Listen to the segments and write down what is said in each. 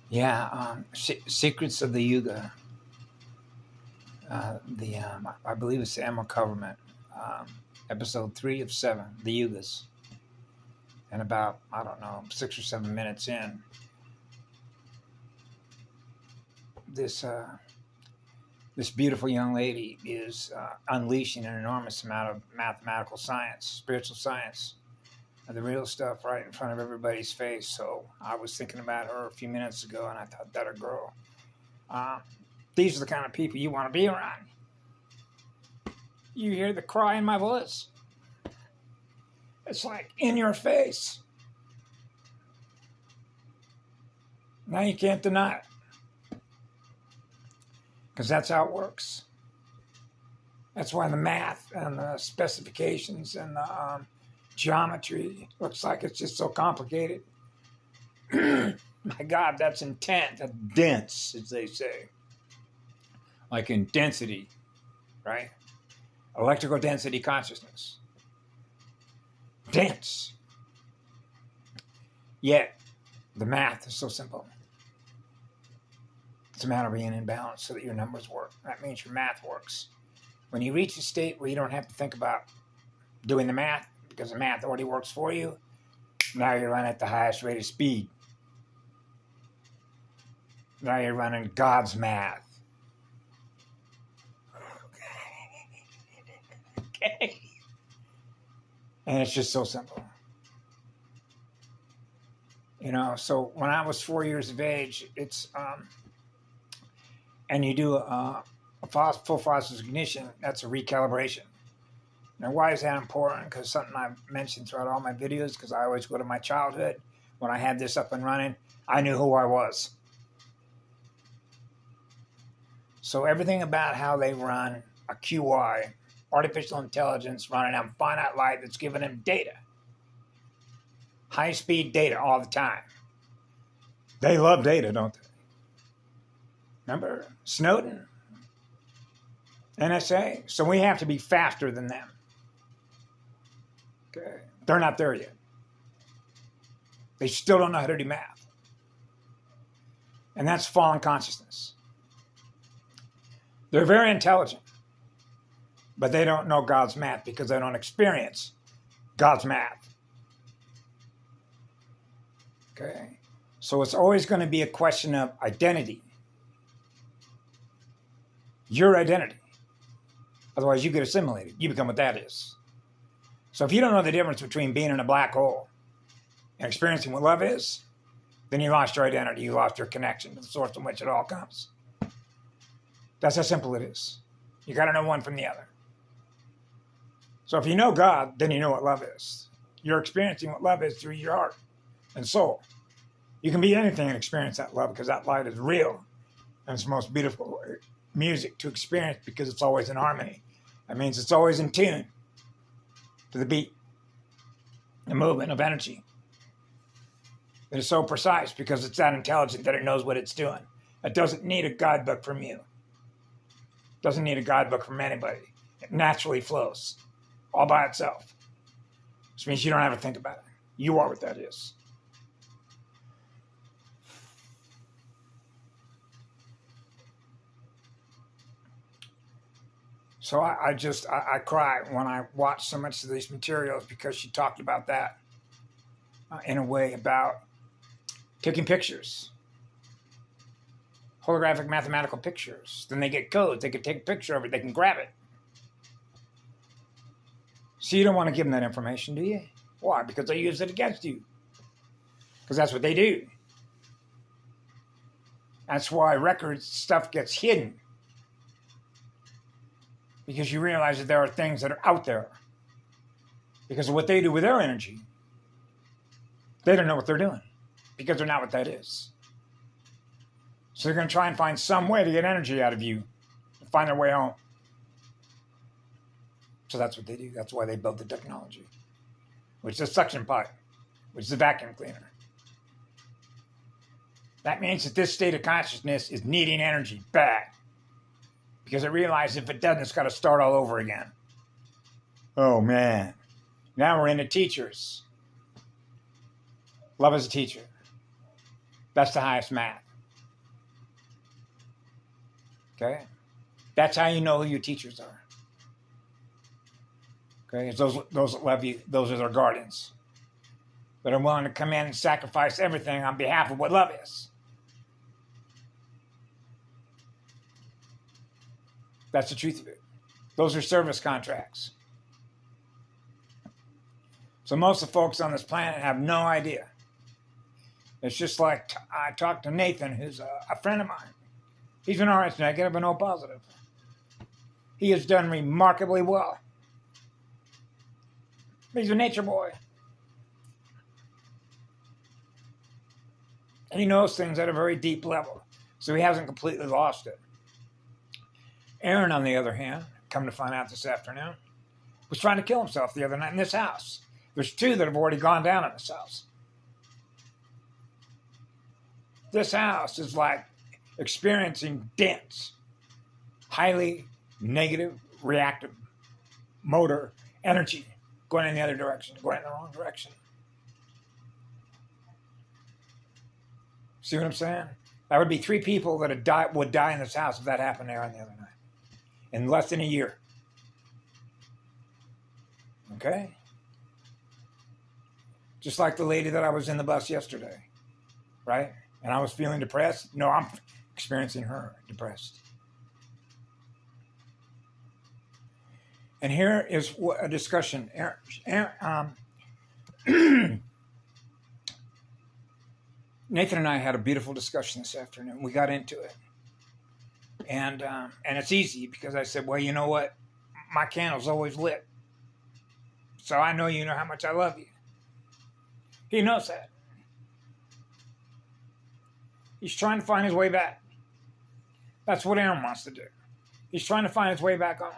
Yeah, Secrets of the Yuga. I believe it's the Emerald Covenant, um, episode 3 of 7, the Yugas. And about, I don't know, 6 or 7 minutes in, this this beautiful young lady is unleashing an enormous amount of mathematical science, spiritual science, the real stuff right in front of everybody's face. So I was thinking about her a few minutes ago, and I thought, that a girl. Uh, these are the kind of people you want to be around. You hear the cry in my voice. It's like in your face. Now you can't deny it. Because that's how it works. That's why the math and the specifications and the geometry looks like it's just so complicated. My God, that's intense. That's dense, as they say. Like in density, right? Electrical density consciousness. Dense. Yet, the math is so simple. It's a matter of being in balance so that your numbers work. That means your math works. When you reach a state where you don't have to think about doing the math, because the math already works for you, now you're running at the highest rate of speed. Now you're running God's math. Okay. And it's just so simple. You know, so when I was 4 years of age, it's, and you do a full phosphorus ignition, that's a recalibration. Now, why is that important? Because something I've mentioned throughout all my videos, because I always go to my childhood. When I had this up and running, I knew who I was. So everything about how they run a QI, artificial intelligence, running on finite light that's giving them data. High-speed data all the time. They love data, don't they? Remember Snowden? NSA? So we have to be faster than them. Okay. They're not there yet. They still don't know how to do math. And that's fallen consciousness. They're very intelligent, but they don't know God's math because they don't experience God's math. Okay? So it's always going to be a question of identity. Your identity. Otherwise, you get assimilated. You become what that is. So if you don't know the difference between being in a black hole and experiencing what love is, then you lost your identity. You lost your connection to the source from which it all comes. That's how simple it is. You got to know one from the other. So if you know God, then you know what love is. You're experiencing what love is through your heart and soul. You can be anything and experience that love because that light is real. And it's the most beautiful music to experience because it's always in harmony. That means it's always in tune to the beat, the movement of energy. It is so precise because it's that intelligent that it knows what it's doing. It doesn't need a guidebook from you. It doesn't need a guidebook from anybody. It naturally flows all by itself, which means you don't have to think about it. You are what that is. So I cry when I watch so much of these materials because she talked about that in a way about taking pictures, holographic mathematical pictures. Then they get codes. They can take a picture of it. They can grab it. So you don't want to give them that information, do you? Why? Because they use it against you. Because that's what they do. That's why record stuff gets hidden. Because you realize that there are things that are out there. Because of what they do with their energy. They don't know what they're doing. Because they're not what that is. So they're going to try and find some way to get energy out of you. And find their way home. So that's what they do. That's why they build the technology. Which is a suction pipe. Which is a vacuum cleaner. That means that this state of consciousness is needing energy bad. Because it realizes if it doesn't, it's got to start all over again. Oh, man. Now we're into teachers. Love is a teacher. That's the highest math. Okay? That's how you know who your teachers are. Okay? It's those that love you, those are their guardians. That are willing to come in and sacrifice everything on behalf of what love is. That's the truth of it. Those are service contracts. So most of the folks on this planet have no idea. It's just like I talked to Nathan, who's a friend of mine. He's an RH negative and O positive. He has done remarkably well. He's a nature boy. And he knows things at a very deep level. So he hasn't completely lost it. Aaron, on the other hand, come to find out this afternoon, was trying to kill himself the other night in this house. There's 2 that have already gone down in this house. This house is like experiencing dense, highly negative, reactive motor energy going in the other direction, going in the wrong direction. See what I'm saying? That would be 3 people that would die in this house if that happened there on the other night. In less than a year. Okay? Just like the lady that I was in the bus yesterday. Right? And I was feeling depressed. No, I'm experiencing her depressed. And here is a discussion. Nathan and I had a beautiful discussion this afternoon. We got into it. And it's easy because I said, well, you know what? My candle's always lit. So I know you know how much I love you. He knows that. He's trying to find his way back. That's what Aaron wants to do. He's trying to find his way back home.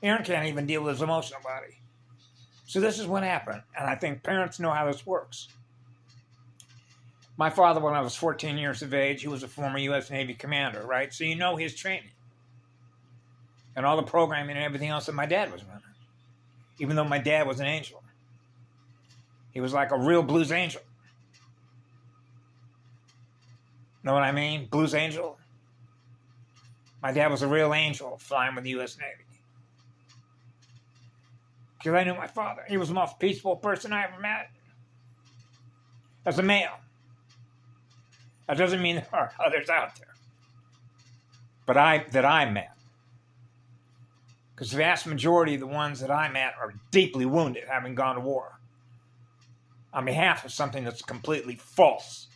Aaron can't even deal with his emotional body. So this is what happened. And I think parents know how this works. My father, when I was 14 years of age, he was a former U.S. Navy commander, right? So you know his training. And all the programming and everything else that my dad was running. Even though my dad was an angel. He was like a real blues angel. Know what I mean? Blues angel. My dad was a real angel flying with the U.S. Navy. Because I knew my father. He was the most peaceful person I ever met. As a male. That doesn't mean there aren't others out there. But that I met. Because the vast majority of the ones that I met are deeply wounded, having gone to war. On behalf of something that's completely false.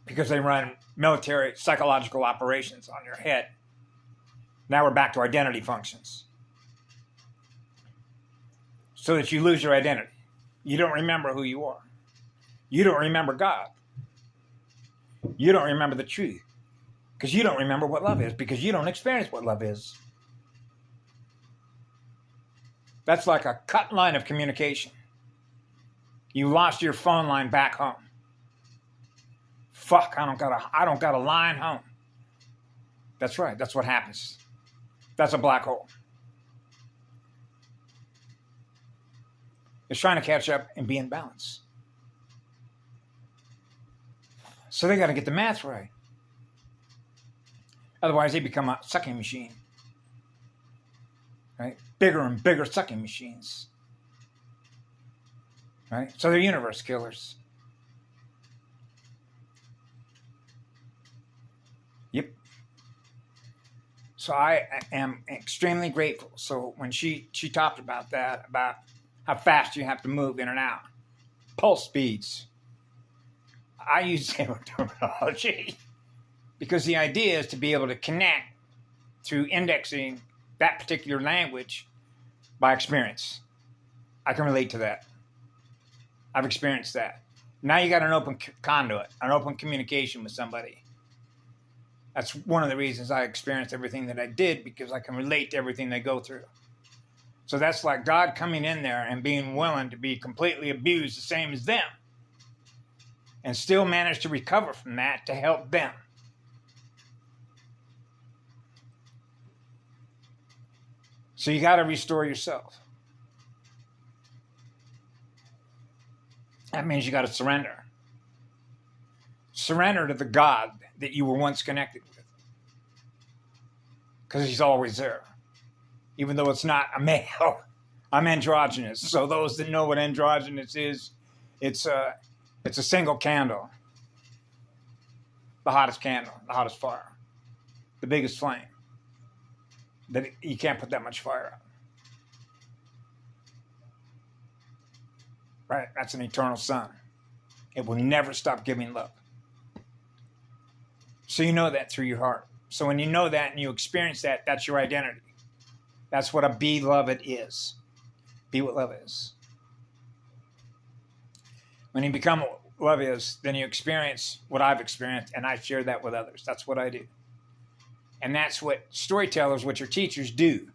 Because they run military psychological operations on your head. Now we're back to identity functions. So that you lose your identity. You don't remember who you are. You don't remember God. You don't remember the truth. Because you don't remember what love is. Because you don't experience what love is. That's like a cut line of communication. You lost your phone line back home. Fuck, I don't got a line home. That's right. That's what happens. That's a black hole. It's trying to catch up and be in balance. So they got to get the math right. Otherwise, they become a sucking machine. Right? Bigger and bigger sucking machines. Right? So they're universe killers. Yep. So I am extremely grateful. So when she talked about that, about how fast you have to move in and out, pulse speeds, I use similar terminology because the idea is to be able to connect through indexing that particular language by experience. I can relate to that. I've experienced that. Now you got an open conduit, an open communication with somebody. That's one of the reasons I experienced everything that I did, because I can relate to everything they go through. So that's like God coming in there and being willing to be completely abused the same as them and still manage to recover from that to help them. So you got to restore yourself. That means you got to surrender. surrender to the God that you were once connected with. Because he's always there. Even though it's not a male. I'm androgynous. So those that know what androgynous is, it's a single candle. The hottest candle, the hottest fire. The biggest flame. That you can't put that much fire out. Right? That's an eternal sun. It will never stop giving love. So you know that through your heart. So when you know that and you experience that, that's your identity. That's what a beloved is. Be what love is. When you become what love is, then you experience what I've experienced, and I share that with others. That's what I do. And that's what storytellers, which are teachers, do.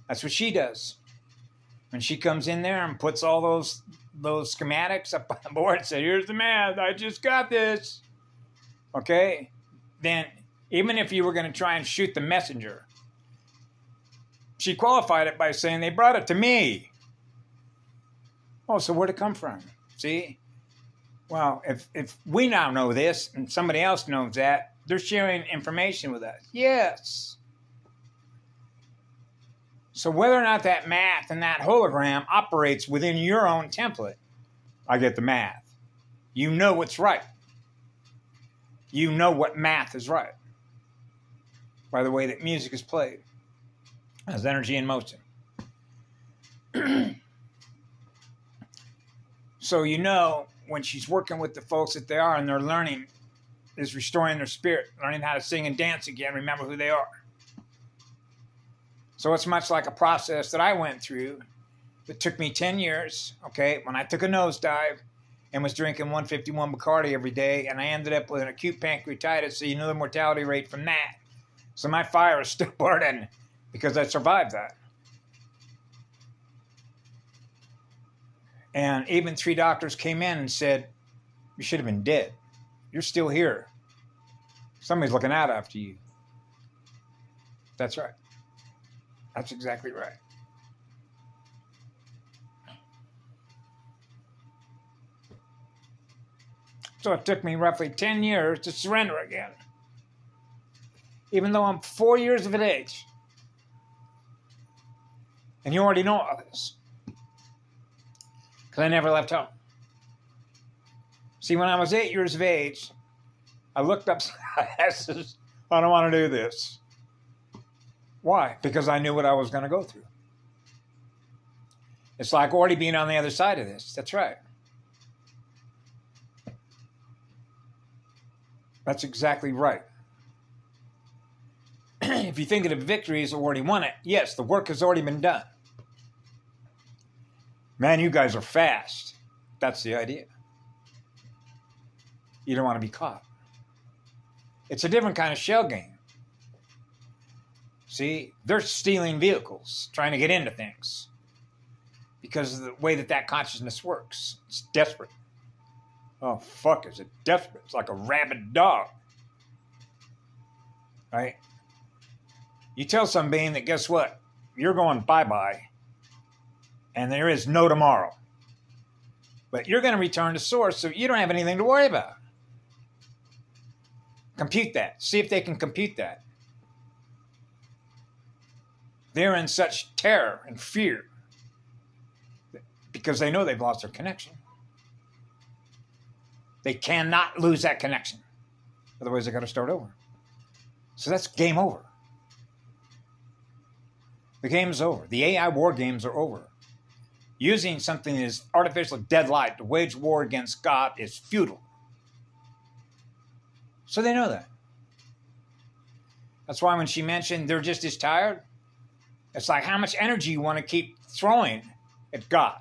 That's what she does. When she comes in there and puts all those schematics up on the board and says, here's the math, I just got this. Okay? Then even if you were going to try and shoot the messenger, she qualified it by saying they brought it to me. Oh, so where'd it come from? See? Well, if we now know this and somebody else knows that, they're sharing information with us. Yes. So whether or not that math and that hologram operates within your own template, I get the math. You know what's right. You know what math is right. By the way that music is played. As energy in motion. So you know when she's working with the folks that they are and they're learning, is restoring their spirit, learning how to sing and dance again, remember who they are. So it's much like a process that I went through that took me 10 years, okay, when I took a nosedive and was drinking 151 Bacardi every day, and I ended up with an acute pancreatitis, so you know the mortality rate from that. So my fire is still burning because I survived that. And even 3 doctors came in and said, you should have been dead. You're still here. Somebody's looking out after you. That's right. That's exactly right. So it took me roughly 10 years to surrender again. Even though I'm 4 years of age. And you already know all this. Because I never left home. See, when I was 8 years of age, I looked up, I said, I don't want to do this. Why? Because I knew what I was going to go through. It's like already being on the other side of this. That's right. That's exactly right. If you think of the victory as already won it, yes, the work has already been done. Man, you guys are fast. That's the idea. You don't want to be caught. It's a different kind of shell game. See, they're stealing vehicles, trying to get into things. Because of the way that consciousness works. It's desperate. Oh, fuck, is it desperate? It's like a rabid dog. Right? You tell some being that, guess what? You're going bye-bye. And there is no tomorrow. But you're going to return to source, so you don't have anything to worry about. Compute that. See if they can compute that. They're in such terror and fear because they know they've lost their connection. They cannot lose that connection. Otherwise, they got to start over. So that's game over. The game's over. The AI war games are over. Using something that is artificial dead light to wage war against God is futile. So they know that. That's why when she mentioned they're just as tired, it's like how much energy you want to keep throwing at God.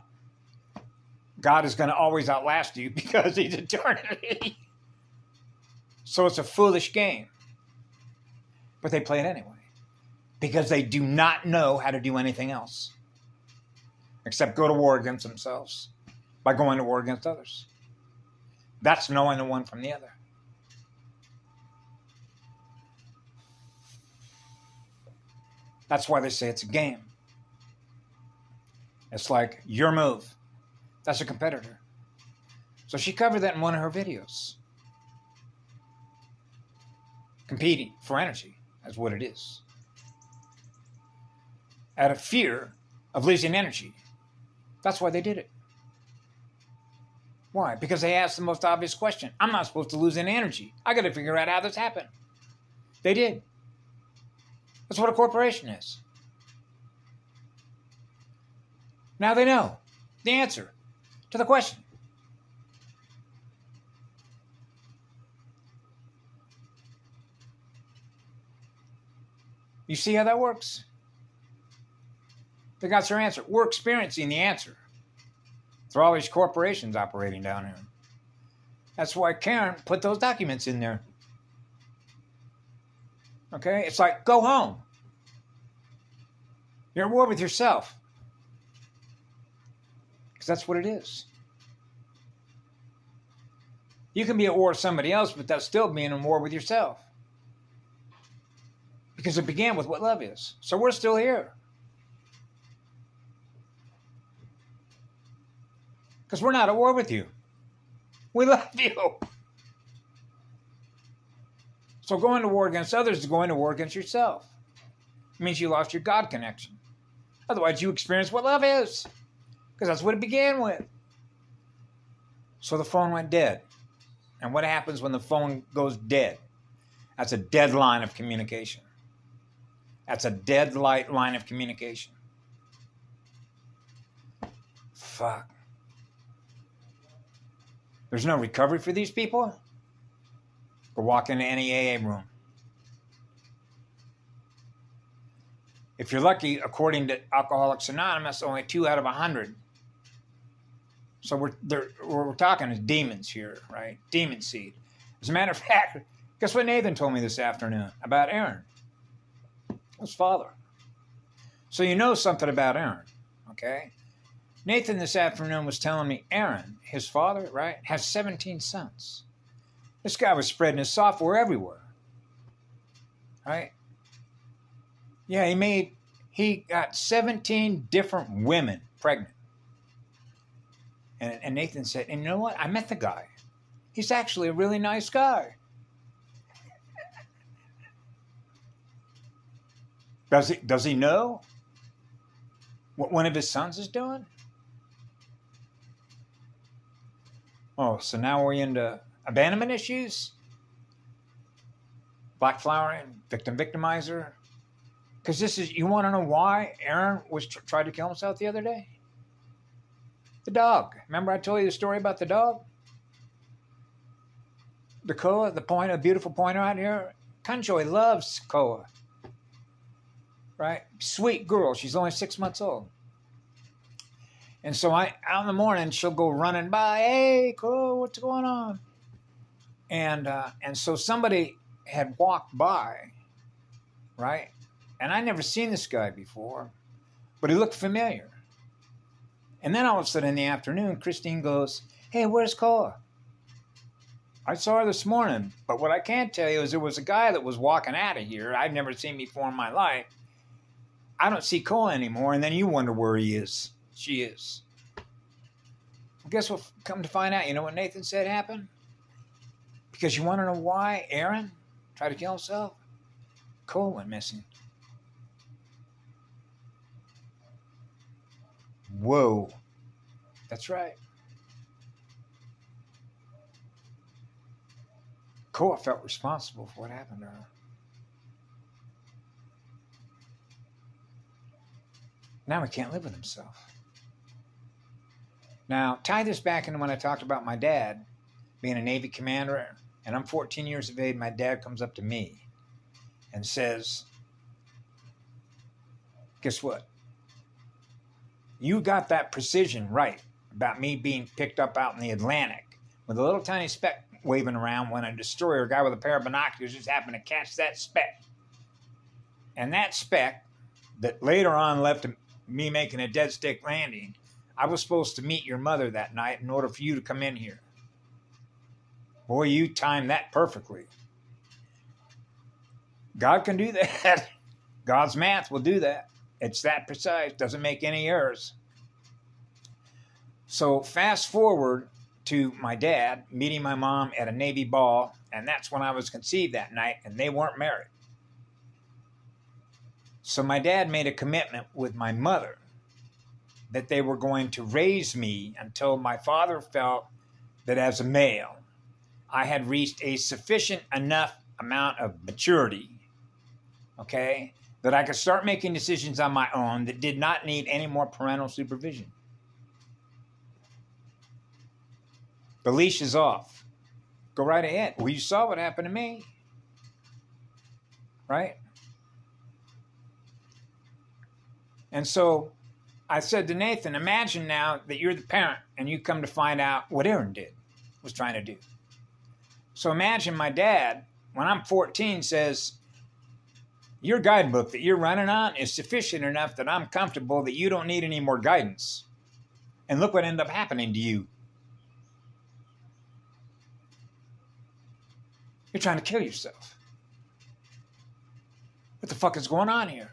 God is going to always outlast you because he's eternity. So it's a foolish game. But they play it anyway. Because they do not know how to do anything else. Except go to war against themselves. By going to war against others. That's knowing the one from the other. That's why they say it's a game. It's like your move. That's a competitor. So she covered that in one of her videos. competing for energy. That's what it is. Out of fear of losing energy. That's why they did it. Why? Because they asked the most obvious question. I'm not supposed to lose any energy. I got to figure out how this happened. They did. That's what a corporation is. Now they know the answer to the question. You see how that works? They got your answer. We're experiencing the answer through all these corporations operating down here. That's why Karen put those documents in there. Okay? It's like, go home. You're at war with yourself. Because that's what it is. You can be at war with somebody else, but that's still being in war with yourself. Because it began with what love is. So we're still here. Because we're not at war with you. We love you. So going to war against others is going to war against yourself. It means you lost your God connection. Otherwise, you experience what love is. Because that's what it began with. So the phone went dead. And what happens when the phone goes dead? That's a dead line of communication. That's a dead line of communication. Fuck. There's no recovery for these people? Go walk into any AA room. If you're lucky, according to Alcoholics Anonymous, only 2 out of 100. So we're talking as demons here, right? Demon seed. As a matter of fact, guess what Nathan told me this afternoon about Aaron? His father. So you know something about Aaron, okay? Nathan this afternoon was telling me Aaron, his father, right, has 17 sons. This guy was spreading his software everywhere, right? Yeah, he got 17 different women pregnant. And Nathan said, and you know what? I met the guy. He's actually a really nice guy. Does he know what one of his sons is doing? Oh, so now we're into abandonment issues? Black flowering, victimizer? Because you want to know why Aaron was tried to kill himself the other day? The dog. Remember I told you the story about the dog? The Koa, the beautiful pointer out here? Kanjoy loves Koa. Right? Sweet girl. She's only 6 months old. And so out in the morning, she'll go running by. Hey, Koa, what's going on? And so somebody had walked by, right? And I never seen this guy before, but he looked familiar. And then all of a sudden in the afternoon, Christine goes, hey, where's Koa? I saw her this morning, but what I can't tell you is there was a guy that was walking out of here I'd never seen before in my life. I don't see Koa anymore, and then you wonder where he is. She is. Well, guess what? Come to find out, you know what Nathan said happened? Because you want to know why Aaron tried to kill himself? Koa went missing. Whoa. That's right. Koa felt responsible for what happened to her. Now he can't live with himself. Now, tie this back into when I talked about my dad being a Navy commander, and I'm 14 years of age. My dad comes up to me and says, guess what? You got that precision right about me being picked up out in the Atlantic with a little tiny speck waving around when a destroyer, a guy with a pair of binoculars, just happened to catch that speck. And that speck that later on left me making a dead stick landing, I was supposed to meet your mother that night in order for you to come in here. Boy, you timed that perfectly. God can do that. God's math will do that. It's that precise. Doesn't make any errors. So fast forward to my dad meeting my mom at a Navy ball, and that's when I was conceived that night, and they weren't married. So my dad made a commitment with my mother that they were going to raise me until my father felt that as a male, I had reached a sufficient enough amount of maturity, okay, that I could start making decisions on my own that did not need any more parental supervision. The leash is off. Go right ahead. Well, you saw what happened to me, right? And so I said to Nathan, imagine now that you're the parent and you come to find out what Aaron was trying to do. So imagine my dad, when I'm 14, says, your guidebook that you're running on is sufficient enough that I'm comfortable that you don't need any more guidance. And look what ended up happening to you. You're trying to kill yourself. What the fuck is going on here?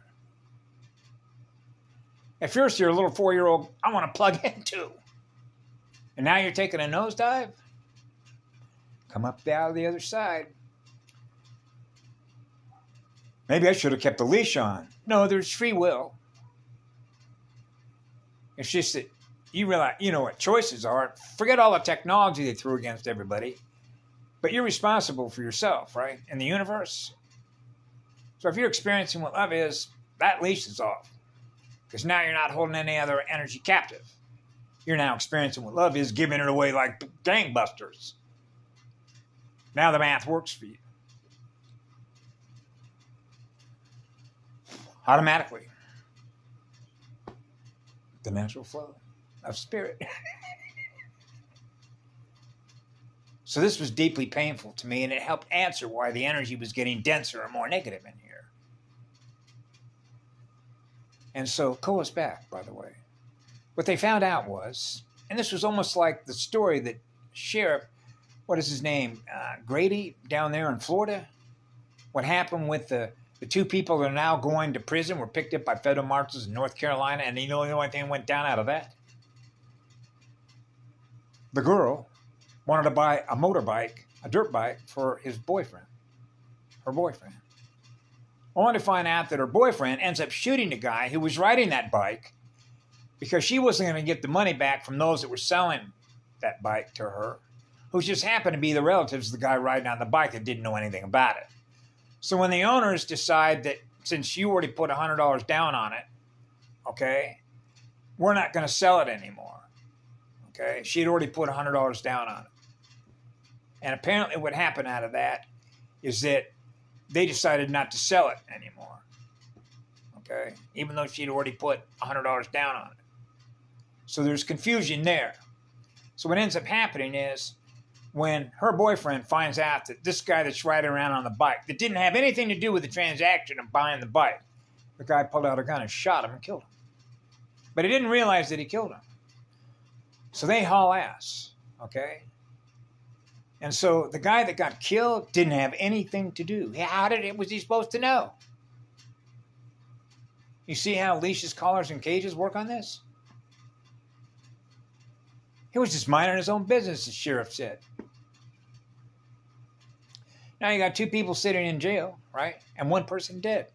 At first, you're a little 4-year-old, I want to plug in too. And now you're taking a nosedive? Come up out of the other side. Maybe I should have kept the leash on. No, there's free will. It's just that you realize, you know what choices are. Forget all the technology they threw against everybody. But you're responsible for yourself, right? In the universe. So if you're experiencing what love is, that leash is off. Because now you're not holding any other energy captive. You're now experiencing what love is, giving it away like gangbusters. Now the math works for you. Automatically. The natural flow of spirit. So this was deeply painful to me, and it helped answer why the energy was getting denser and more negative in here. And so Koa's back, by the way. What they found out was, and this was almost like the story that Sheriff, what is his name, Grady down there in Florida, what happened with the two people that are now going to prison were picked up by federal marshals in North Carolina, and you know the only thing that went down out of that? The girl wanted to buy a motorbike, a dirt bike, for his boyfriend, her boyfriend. Only to find out that her boyfriend ends up shooting the guy who was riding that bike because she wasn't going to get the money back from those that were selling that bike to her, who just happened to be the relatives of the guy riding on the bike that didn't know anything about it. So when the owners decide that since you already put $100 down on it, okay, we're not going to sell it anymore. Okay, she had already put $100 down on it. And apparently what happened out of that is that they decided not to sell it anymore. Okay, even though she'd already put $100 down on it. So there's confusion there. So what ends up happening is when her boyfriend finds out that this guy that's riding around on the bike, that didn't have anything to do with the transaction of buying the bike, the guy pulled out a gun and shot him and killed him. But he didn't realize that he killed him. So they haul ass, okay? And so the guy that got killed didn't have anything to do. How was he supposed to know? You see how leashes, collars, and cages work on this? He was just minding his own business, the sheriff said. Now you got 2 people sitting in jail, right? And 1 person dead.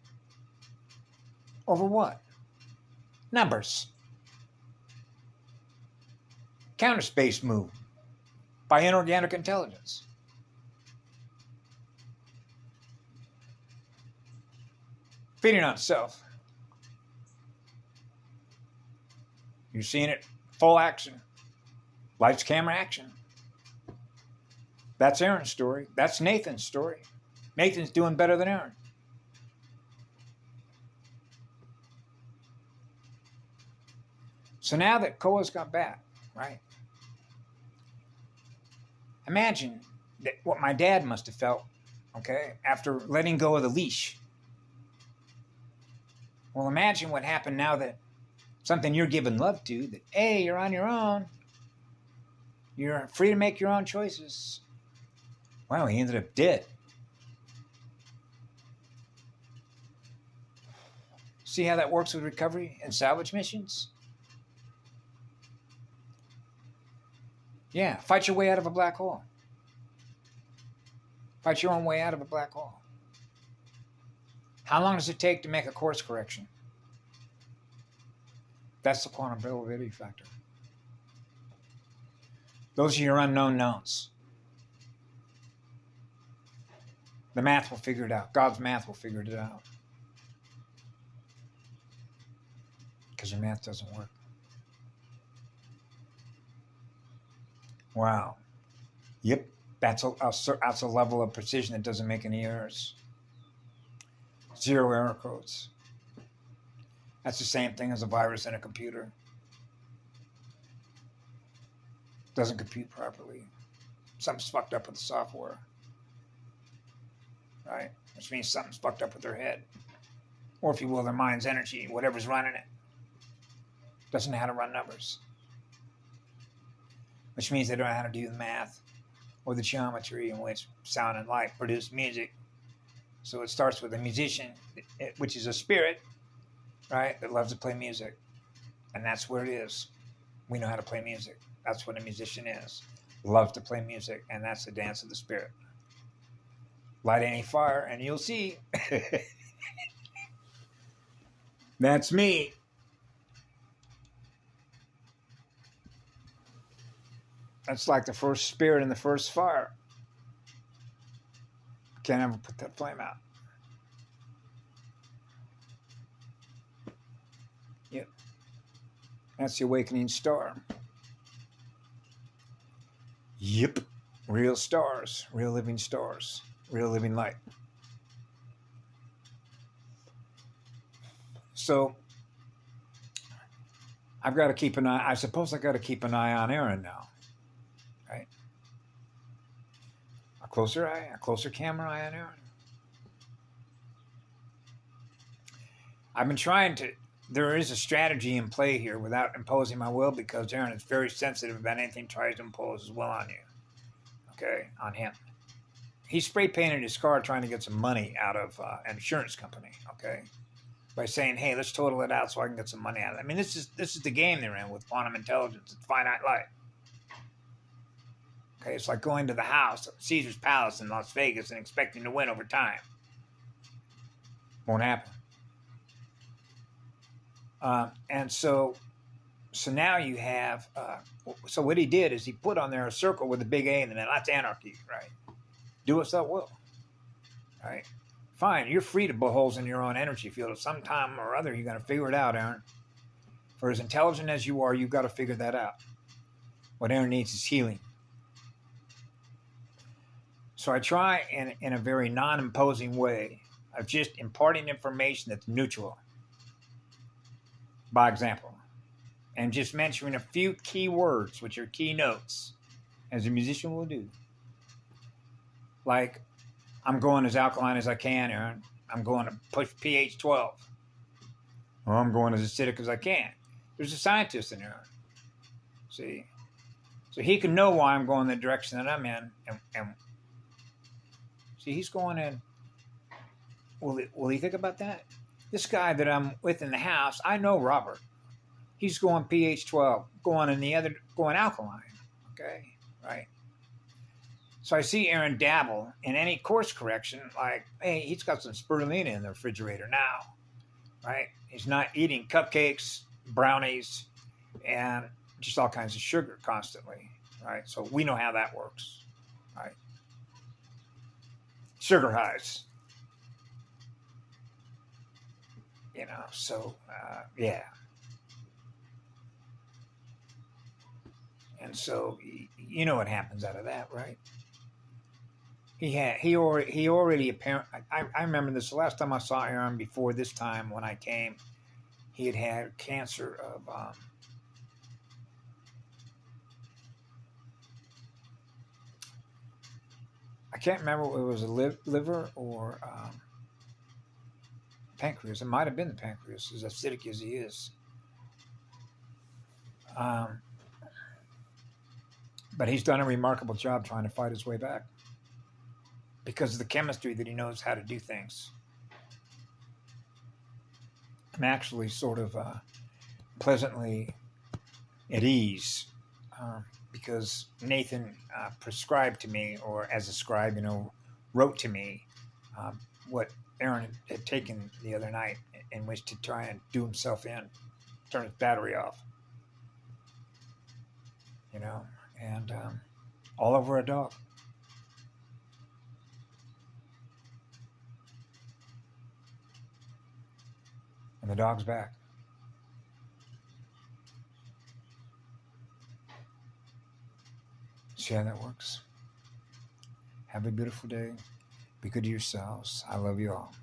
Over what? Numbers. Counter space move by inorganic intelligence. Feeding on itself. You're seeing it full action. Lights, camera, action. That's Aaron's story. That's Nathan's story. Nathan's doing better than Aaron. So now that Koa's got back, right? Imagine that what my dad must have felt, okay, after letting go of the leash. Well, imagine what happened now that something you're giving love to, that, hey, you're on your own. You're free to make your own choices. Wow, he ended up dead. See how that works with recovery and salvage missions? Yeah, fight your way out of a black hole. Fight your own way out of a black hole. How long does it take to make a course correction? That's the quantum probability factor. Those are your unknown knowns. The math will figure it out. God's math will figure it out. Because your math doesn't work. Wow. Yep. That's a level of precision that doesn't make any errors. 0 error codes. That's the same thing as a virus in a computer. Doesn't compute properly. Something's fucked up with the software. Right? Which means something's fucked up with their head. Or if you will, their mind's energy, whatever's running it. Doesn't know how to run numbers. Which means they don't know how to do the math or the geometry in which sound and light produce music. So it starts with a musician, which is a spirit, right, that loves to play music. And that's where it is. We know how to play music. That's what a musician is. Loves to play music, and that's the dance of the spirit. Light any fire, and you'll see. That's me. That's like the first spirit in the first fire. Can't ever put that flame out. Yep. That's the awakening star. Yep. Real stars. Real living stars. Real living light. So, I've got to keep an eye. I suppose I've got to keep an eye on Aaron now. Right? A closer camera eye on Aaron. I've been trying to, there is a strategy in play here without imposing my will, because Aaron is very sensitive about anything tries to impose his will on you. Okay? On him. He spray painted his car trying to get some money out of an insurance company. Okay? By saying, hey, let's total it out so I can get some money out of it. I mean, this is the game they're in with quantum intelligence. It's finite light. Okay, it's like going to the house at Caesar's Palace in Las Vegas and expecting to win over time. Won't happen. And so now you have, so what he did is he put on there a circle with a big A in the middle. That's anarchy, right? Do as thou wilt, right? Fine, you're free to blow holes in your own energy field. At some time or other, you're going to figure it out, Aaron. For as intelligent as you are, you've got to figure that out. What Aaron needs is healing. So I try in a very non-imposing way of just imparting information that's neutral. By example. And just mentioning a few key words, which are key notes, as a musician will do. Like, I'm going as alkaline as I can, Aaron. I'm going to push pH 12. Or I'm going as acidic as I can. There's a scientist in there. See? So he can know why I'm going the direction that I'm in. And see, he's going in. Will he think about that? This guy that I'm with in the house, I know Robert. He's going pH 12, going alkaline. Okay? Right? So I see Aaron dabble in any course correction, like, hey, he's got some spirulina in the refrigerator now, right? He's not eating cupcakes, brownies, and just all kinds of sugar constantly, right? So we know how that works, right? Sugar highs. You know, so, yeah. And so, you know what happens out of that, right? He already apparently, I remember this, the last time I saw Aaron before this time when I came, he had cancer of, I can't remember if it was a liver or pancreas. It might have been the pancreas, as acidic as he is. But he's done a remarkable job trying to fight his way back because of the chemistry that he knows how to do things. I'm actually sort of pleasantly at ease because Nathan prescribed to me, or as a scribe, wrote to me what Aaron had taken the other night, in which to try and do himself in, turn his battery off, and all over a dog. And the dog's back. See how that works? Have a beautiful day. Be good to yourselves. I love you all.